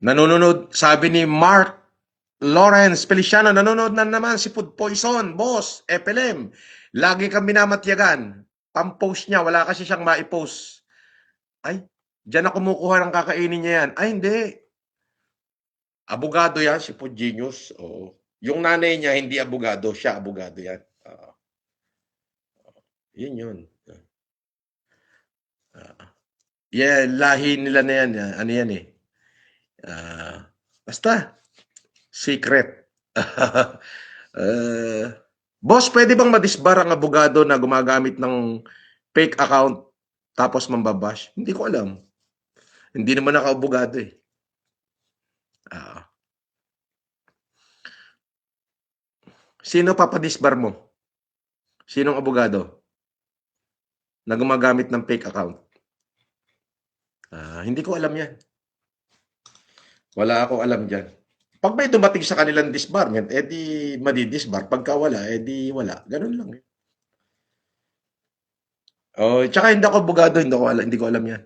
Nanonood, sabi ni Mark Lawrence Feliciano, nanonood na naman si Food Poison, boss, FLM. Lagi kang minamatyagan. Pampost niya, wala kasi siyang maipost. Ay, diyan na kumukuha ng kakainin niya yan. Ay, hindi. Abogado yan, si Food Genius. Oo. Yung nanay niya, hindi abogado. Siya, abogado yan. Yun yun. Yeah, lahi nila na yan. Ano yan eh. Basta, secret. uh, boss, pwede bang madisbar ang abogado na gumagamit ng fake account tapos mambabash? Hindi ko alam. Hindi naman ako abogado eh. Sino papadisbar mo? Sinong abogado na gumagamit ng fake account? Hindi ko alam yan. Wala akong alam dyan. Pag may dumating sa kanilang disbarment, edi madidisbar. Pagka wala, edi wala. Ganun lang. Oh, tsaka hindi ako abogado, hindi ko alam yan.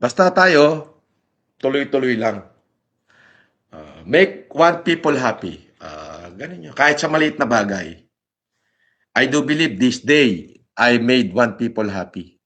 Basta tayo, tuloy-tuloy lang. Make one people happy. Ganun yun. Kahit sa maliit na bagay. I do believe this day, I made one people happy.